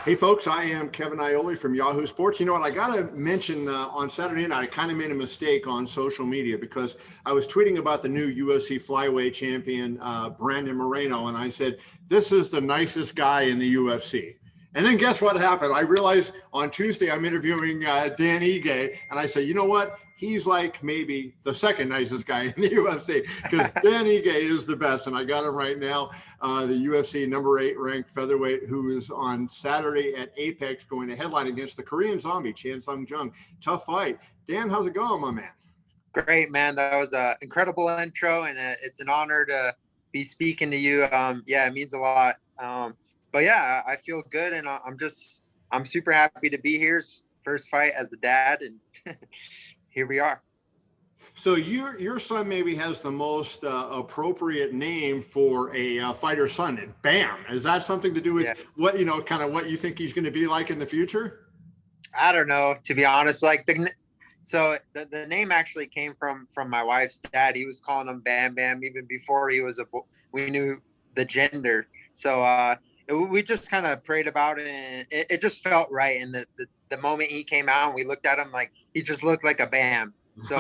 Hey folks, I am Kevin Iole from Yahoo Sports. You know what, I got to mention on Saturday night, I kind of made a mistake on social media because I was tweeting about the new UFC flyweight champion, Brandon Moreno, and I said, this is the nicest guy in the UFC. And then guess what happened? I realized on Tuesday I'm interviewing Dan Ige, and I said, you know what? He's like maybe the second nicest guy in the UFC because Dan Ige is the best, and I got him right now. The UFC number 8 ranked featherweight, who is on Saturday at Apex going to headline against the Korean Zombie, Chan Sung Jung. Tough fight. Dan, how's it going, my man? Great, man. That was an incredible intro, and it's an honor to be speaking to you. Yeah, it means a lot. But yeah, I feel good, and I'm super happy to be here. First fight as a dad, and here we are. So your son maybe has the most appropriate name for a fighter's son. Bam. Is that something to do with what kind of what you think he's going to be like in the future? I don't know, to be honest. Like the name actually came from my wife's dad. He was calling him Bam Bam even before he was we knew the gender. So we just kind of prayed about it, and it just felt right. And the moment he came out, and we looked at him, like he just looked like a Bam. So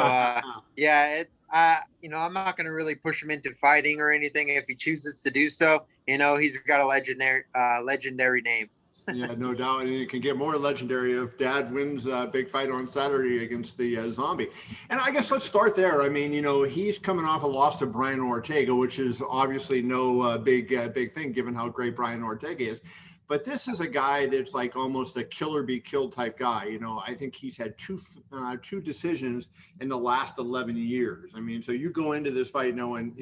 yeah, it's I'm not gonna really push him into fighting or anything. If he chooses to do so, he's got a legendary name. Yeah, no doubt. And it can get more legendary if dad wins a big fight on Saturday against the Zombie. And I guess let's start there. I mean, he's coming off a loss to Brian Ortega, which is obviously no big thing given how great Brian Ortega is. But this is a guy that's like almost a killer be killed type guy. I think he's had two decisions in the last 11 years. I mean, so you go into this fight knowing,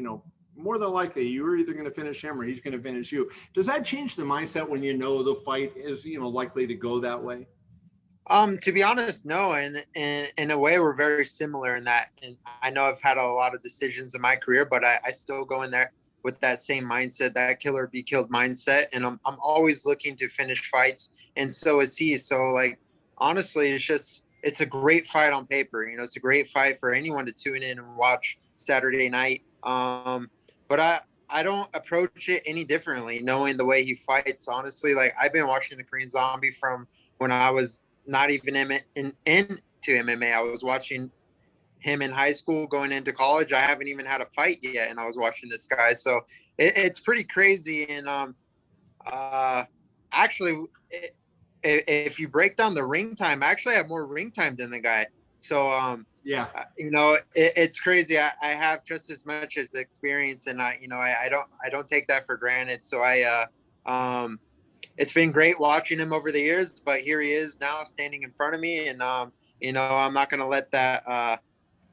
more than likely you're either going to finish him or he's going to finish you. Does that change the mindset when the fight is, likely to go that way? To be honest, no. And in a way, we're very similar in that. And I know I've had a lot of decisions in my career, but I still go in there with that same mindset, that killer be killed mindset. And I'm always looking to finish fights. And so is he. So like, honestly, it's a great fight on paper. It's a great fight for anyone to tune in and watch Saturday night. But I don't approach it any differently, knowing the way he fights. Honestly, like I've been watching the Korean Zombie from when I was not even into MMA. I was watching him in high school, going into college. I haven't even had a fight yet, and I was watching this guy. So it's pretty crazy. And actually, if you break down the ring time, I actually have more ring time than the guy. So yeah, it's crazy. I have just as much as experience, and I don't take that for granted. So it's been great watching him over the years, but here he is now standing in front of me, and I'm not going to let that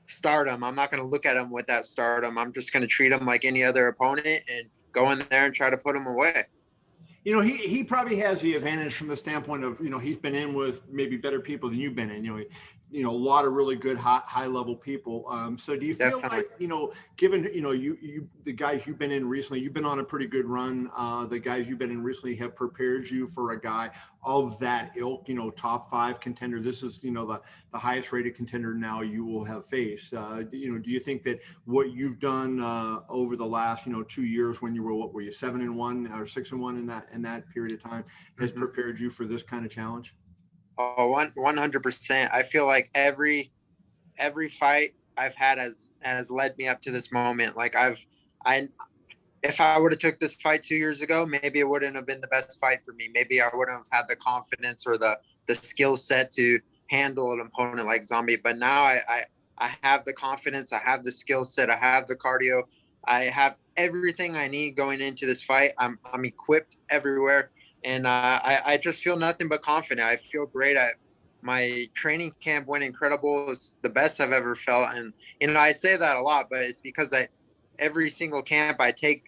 stardom. I'm not going to look at him with that stardom. I'm just going to treat him like any other opponent and go in there and try to put him away. He probably has the advantage from the standpoint of, he's been in with maybe better people than you've been in, a lot of really good high level people. So do you feel like, given, you the guys you've been in recently, you've been on a pretty good run. The guys you've been in recently have prepared you for a guy of that ilk, top 5 contender. This is, the highest rated contender now you will have faced. Do you think that what you've done over the last, 2 years when you were you 7-1 or 6-1 in that period of time has prepared you for this kind of challenge? Oh, 100%. I feel like every fight I've had has led me up to this moment. Like if I would have took this fight 2 years ago, maybe it wouldn't have been the best fight for me. Maybe I wouldn't have had the confidence or the skill set to handle an opponent like Zombie. But now I have the confidence, I have the skill set, I have the cardio, I have everything I need going into this fight. I'm equipped everywhere. And I just feel nothing but confident. I feel great. My training camp went incredible. It's the best I've ever felt. And, I say that a lot, but it's because every single camp I take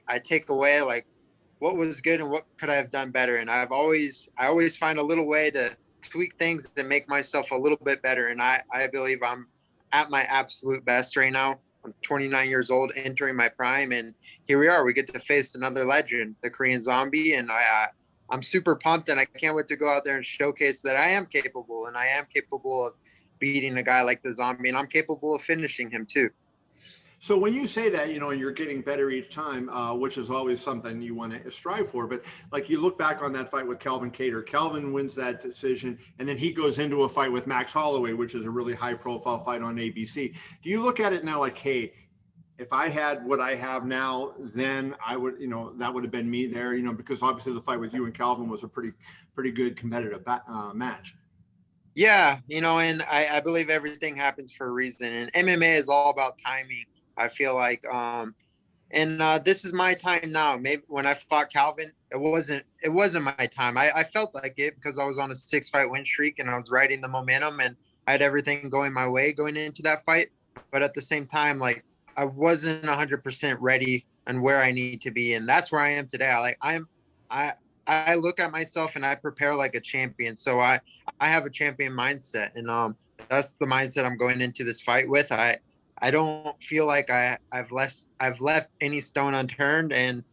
away, like, what was good and what could I have done better. And I always find a little way to tweak things and make myself a little bit better. And I believe I'm at my absolute best right now. I'm 29 years old, entering my prime. And here we are. We get to face another legend, the Korean Zombie. And I'm super pumped, and I can't wait to go out there and showcase that I am capable, and I am capable of beating a guy like the Zombie, and I'm capable of finishing him too. So when you say that, you're getting better each time, which is always something you want to strive for. But like you look back on that fight with Calvin Kattar, Calvin wins that decision, and then he goes into a fight with Max Holloway, which is a really high-profile fight on ABC. Do you look at it now like, hey, if I had what I have now, then I would, that would have been me there, because obviously the fight with you and Calvin was a pretty good competitive match. Yeah, and I believe everything happens for a reason, and MMA is all about timing. I feel like, and this is my time now. Maybe when I fought Calvin, it wasn't my time. I felt like it because I was on a 6-fight win streak and I was riding the momentum and I had everything going my way going into that fight. But at the same time, like I wasn't 100% ready and where I need to be, and that's where I am today. I I look at myself and I prepare like a champion. So I have a champion mindset, and that's the mindset I'm going into this fight with. I don't feel like I've left any stone unturned, and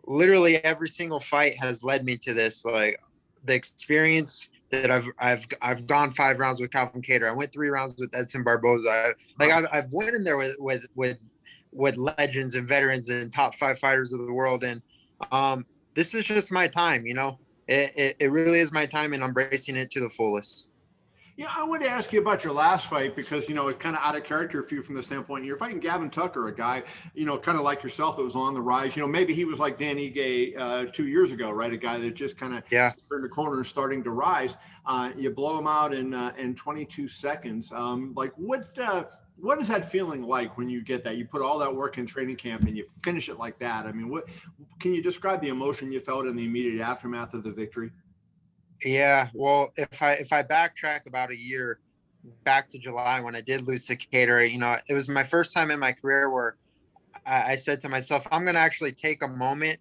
literally every single fight has led me to this. Like the experience that I've gone 5 rounds with Calvin Kattar. I went 3 rounds with Edson Barboza. I've went in there with legends and veterans and top 5 fighters of the world, and this is just my time. It really is my time, and I'm embracing it to the fullest. Yeah, I wanted to ask you about your last fight because, it's kind of out of character for you from the standpoint. You're fighting Gavin Tucker, a guy, kind of like yourself that was on the rise. Maybe he was like Dan Ige 2 years ago, right? A guy that just kind of turned the corner and starting to rise. You blow him out in 22 seconds. Like what is that feeling like when you get that? You put all that work in training camp and you finish it like that. I mean, what can you describe the emotion you felt in the immediate aftermath of the victory? Yeah, well, if I backtrack about a year back to July when I did lose to Cater, it was my first time in my career where I said to myself, I'm gonna actually take a moment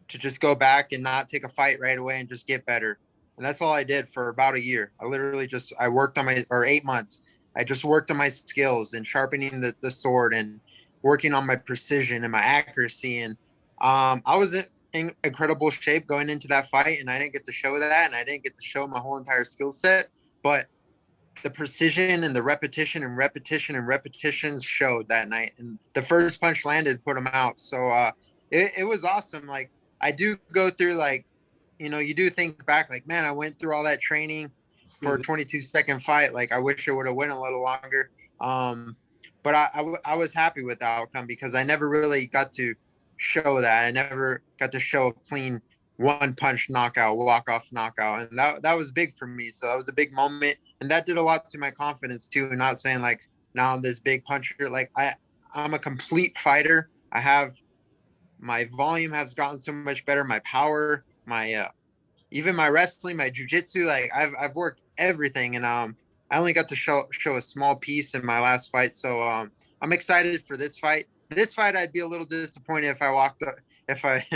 to just go back and not take a fight right away and just get better. And that's all I did for about a year. I worked on or 8 months. I just worked on my skills and sharpening the sword and working on my precision and my accuracy. And I was in incredible shape going into that fight, and I didn't get to show that, and I didn't get to show my whole entire skill set. But the precision and the repetition and repetition and repetitions showed that night. And the first punch landed, put him out. So it was awesome. Like I do go through like, you do think back like, man, I went through all that training for a 22-second fight. Like I wish it would have went a little longer. But I was happy with the outcome because I never really got to show that. I never got to show a clean one punch knockout, walk off knockout. And that was big for me. So that was a big moment. And that did a lot to my confidence too. Not saying like now I'm this big puncher. Like I'm a complete fighter. I have my volume has gotten so much better. My power, my even my wrestling, my jujitsu, like I've worked everything, and I only got to show a small piece in my last fight. So I'm excited for this fight. This fight, I'd be a little disappointed if I walked if I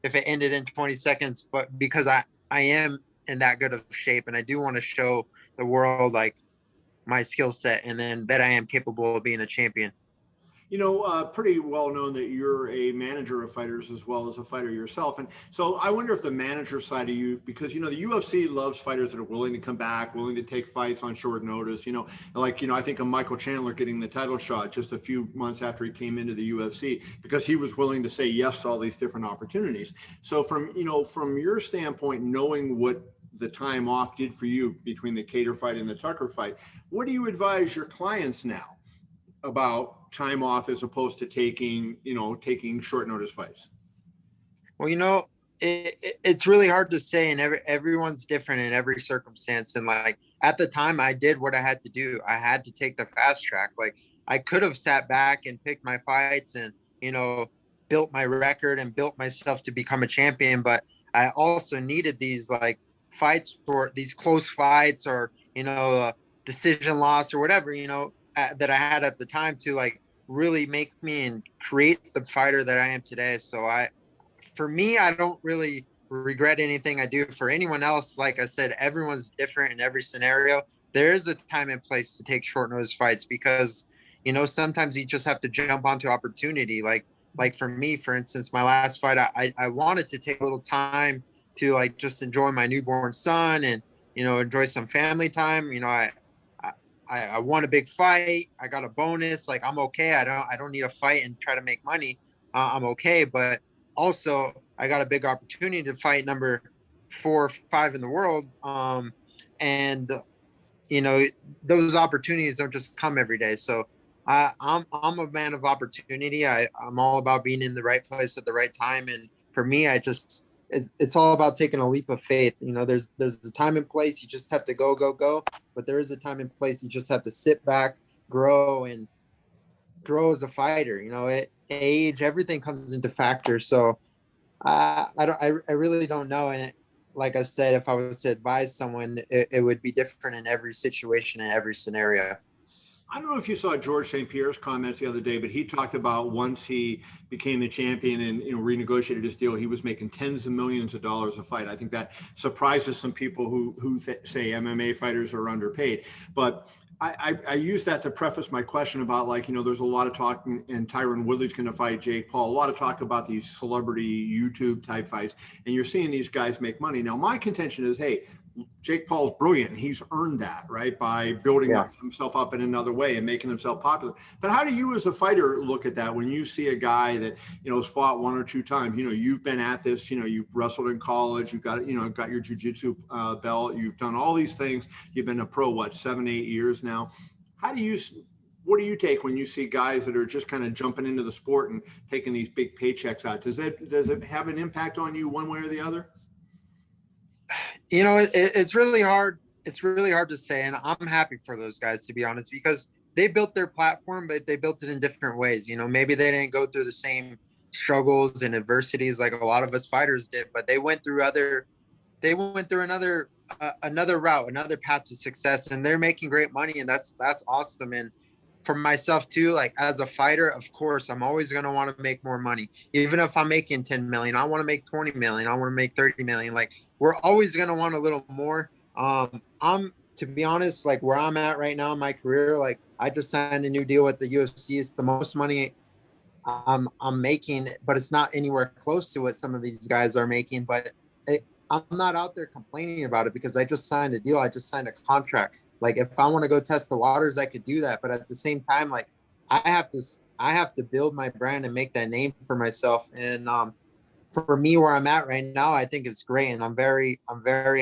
if it ended in 20 seconds, but because I am in that good of shape, and I do want to show the world like my skill set, and then that I am capable of being a champion. Pretty well known that you're a manager of fighters as well as a fighter yourself. And so I wonder if the manager side of you, because, the UFC loves fighters that are willing to come back, willing to take fights on short notice, I think of Michael Chandler getting the title shot just a few months after he came into the UFC because he was willing to say yes to all these different opportunities. So from your standpoint, knowing what the time off did for you between the Kattar fight and the Tucker fight, what do you advise your clients now about time off as opposed to taking short notice fights? Well, it's really hard to say, and everyone's different in every circumstance. And like at the time, I did what I had to do. I had to take the fast track. Like I could have sat back and picked my fights and built my record and built myself to become a champion. But I also needed these like fights for these close fights or decision loss or whatever that I had at the time to like really make me and create the fighter that I am today. So for me, I don't really regret anything I do. For anyone else, like I said, everyone's different in every scenario. There is a time and place to take short notice fights because, sometimes you just have to jump onto opportunity. Like for me, for instance, my last fight, I wanted to take a little time to like just enjoy my newborn son and, enjoy some family time. I won a big fight. I got a bonus. Like, I'm okay. I don't need to fight and try to make money. I'm okay. But also, I got a big opportunity to fight number 4 or 5 in the world. And you know, those opportunities don't just come every day. So I'm a man of opportunity. I'm all about being in the right place at the right time. And for me, it's all about taking a leap of faith. You know, there's a time and place. You just have to go. But there is a time and place. You just have to sit back, grow, and grow as a fighter. You know, age, everything comes into factors. So I really don't know. And like I said, if I was to advise someone, it would be different in every situation and every scenario. I don't know if you saw George St. Pierre's comments the other day, but he talked about once he became the champion and renegotiated his deal, he was making tens of millions of dollars a fight. I think that surprises some people who say MMA fighters are underpaid. But I use that to preface my question about, like, there's a lot of talk, and Tyron Woodley's going to fight Jake Paul. A lot of talk about these celebrity YouTube type fights, and you're seeing these guys make money. Now, my contention is, hey, Jake Paul's brilliant. He's earned that, right, by building himself up in another way and making himself popular. But how do you as a fighter look at that when you see a guy that, has fought 1 or 2 times? You've been at this, you've wrestled in college, you've got, got your jiu-jitsu belt, you've done all these things. You've been a pro, 7, 8 years now. What do you take when you see guys that are just kind of jumping into the sport and taking these big paychecks out? Does it have an impact on you one way or the other? It's really hard. It's really hard to say. And I'm happy for those guys, to be honest, because they built their platform, but they built it in different ways. Maybe they didn't go through the same struggles and adversities like a lot of us fighters did, but they went through another route, another path to success, and they're making great money. And that's awesome. And for myself too, like as a fighter, of course, I'm always going to want to make more money. Even if I'm making 10 million, I want to make 20 million. I want to make 30 million. Like, we're always going to want a little more. To be honest, like where I'm at right now in my career, like I just signed a new deal with the UFC. It's the most money I'm making, but it's not anywhere close to what some of these guys are making. But I'm not out there complaining about it because I just signed a deal. I just signed a contract. Like, if I want to go test the waters, I could do that. But at the same time, like I have to build my brand and make that name for myself. And for me, where I'm at right now, I think it's great, and I'm very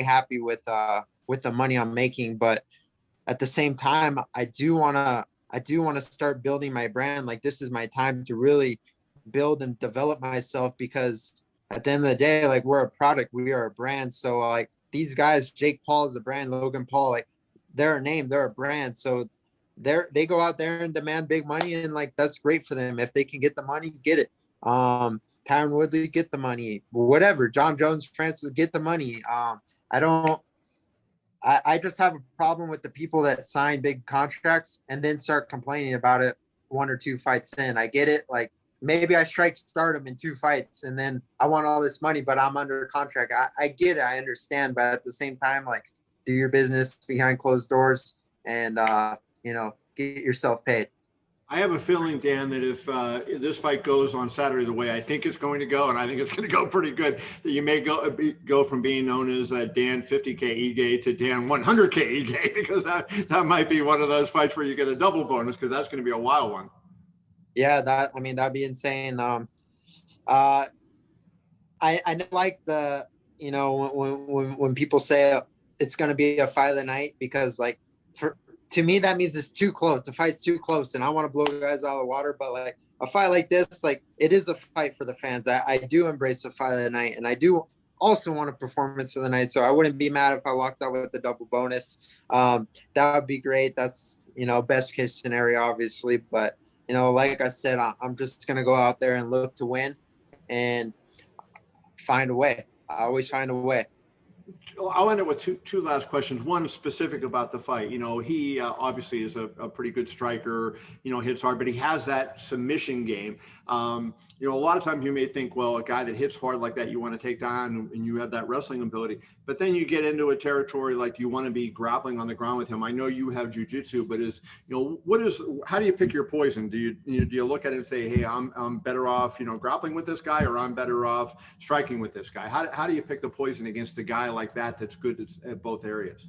happy with the money I'm making. But at the same time, I do want to start building my brand. Like, this is my time to really build and develop myself, because at the end of the day, like, we're a product, we are a brand. So like these guys, Jake Paul is a brand, Logan Paul, like they're a name, they're a brand. So they go out there and demand big money, and like that's great for them. If they can get the money, get it. Tyron Woodley, get the money. Whatever. John Jones, Francis, get the money. I just have a problem with the people that sign big contracts and then start complaining about it 1 or 2 fights in. I get it. Like, maybe I strike stardom in 2 fights and then I want all this money, but I'm under contract. I get it. I understand. But at the same time, like, do your business behind closed doors and, get yourself paid. I have a feeling, Dan, that if this fight goes on Saturday the way I think it's going to go, and I think it's going to go pretty good, that you may go from being known as Dan 50K Ige to Dan 100K Ige, because that might be one of those fights where you get a double bonus, because that's going to be a wild one. Yeah, that'd be insane. I like the, when people say it's going to be a fight of the night, because like to me, that means it's too close. The fight's too close, and I want to blow guys out of the water. But like a fight like this, like, it is a fight for the fans. I do embrace the fight of the night, and I do also want a performance of the night. So I wouldn't be mad if I walked out with the double bonus. That would be great. That's, best case scenario, obviously. But, like I said, I'm just going to go out there and look to win and find a way. I always find a way. I'll end it with two last questions. One specific about the fight. He obviously is a pretty good striker, hits hard, but he has that submission game. A lot of times you may think, well, a guy that hits hard like that, you want to take down, and you have that wrestling ability. But then you get into a territory like you want to be grappling on the ground with him. I know you have jiu-jitsu, but how do you pick your poison? Do you look at it and say, hey, I'm better off, grappling with this guy, or I'm better off striking with this guy? How do you pick the poison against a guy like that that's good at both areas?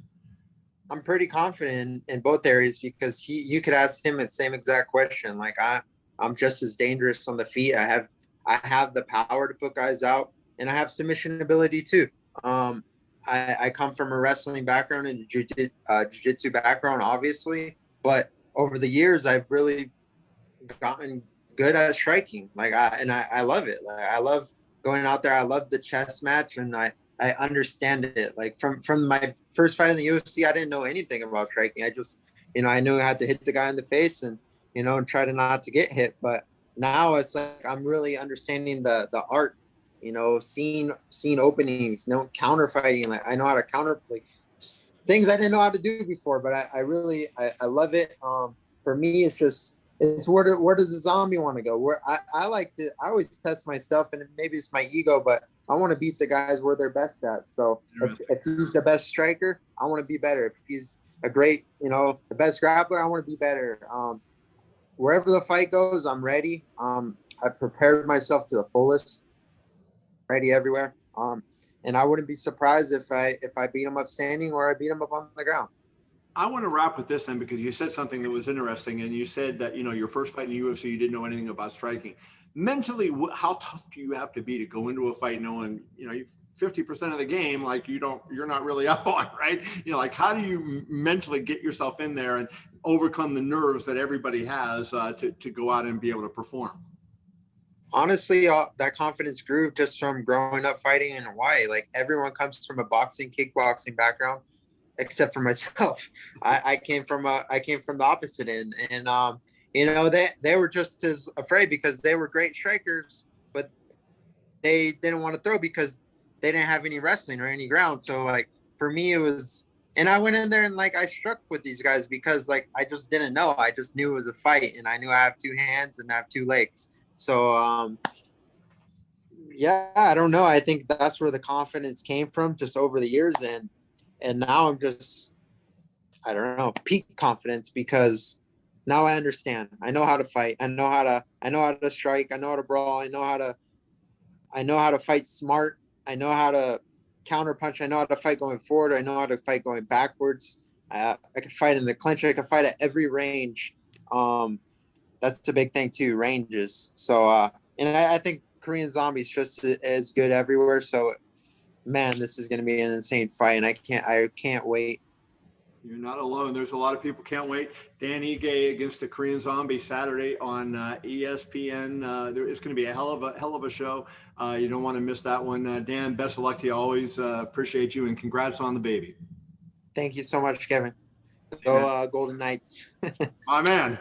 I'm pretty confident in both areas because you could ask him the same exact question. Like I'm just as dangerous on the feet. I have the power to put guys out, and I have submission ability too. Um, I come from a wrestling background and jiu-jitsu background, obviously, but over the years I've really gotten good at striking. I love it. Like I love going out there. I love the chess match, and I understand it. Like from my first fight in the UFC, I didn't know anything about striking. I just, I knew I had to hit the guy in the face and, try to not to get hit. But now it's like I'm really understanding the art, seeing openings, counter fighting. Like I know how to counter, like things I didn't know how to do before, but I really I love it. For me, it's where does the zombie want to go? Where I like to, I always test myself, and maybe it's my ego, but I want to beat the guys where they're best at. So if he's the best striker, I want to be better. If he's a great, the best grappler, I want to be better. Wherever the fight goes, I'm ready. I prepared myself to the fullest, ready everywhere. And I wouldn't be surprised if I beat him up standing or I beat him up on the ground. I want to wrap with this then, because you said something that was interesting, and you said that, your first fight in the UFC, you didn't know anything about striking. Mentally, how tough do you have to be to go into a fight knowing, 50% of the game, like you're not really up on, right? Like how do you mentally get yourself in there and overcome the nerves that everybody has to go out and be able to perform? Honestly, that confidence grew just from growing up fighting in Hawaii. Like everyone comes from a boxing, kickboxing background, except for myself. I came from the opposite end, and they were just as afraid because they were great strikers, but they didn't want to throw because they didn't have any wrestling or any ground. So like for me, it was, and I went in there and like I struck with these guys because like I just didn't know. I just knew it was a fight, and I knew I have two hands and I have two legs. So yeah, I don't know. I think that's where the confidence came from, just over the years, and now I'm just, I don't know, peak confidence because now I understand. I know how to fight. I know how to strike. I know how to brawl. I know how to fight smart. I know how to counter punch. I know how to fight going forward. I know how to fight going backwards. I can fight in the clinch. I can fight at every range. That's a big thing too, ranges. So, and I think Korean Zombie's just as good everywhere. So, man, this is going to be an insane fight, and I can't wait. You're not alone. There's a lot of people can't wait. Dan Ige against the Korean Zombie Saturday on ESPN. It's going to be a hell of a show. You don't want to miss that one. Dan, best of luck to you always. Appreciate you, and congrats on the baby. Thank you so much, Kevin. Go Golden Knights. My man.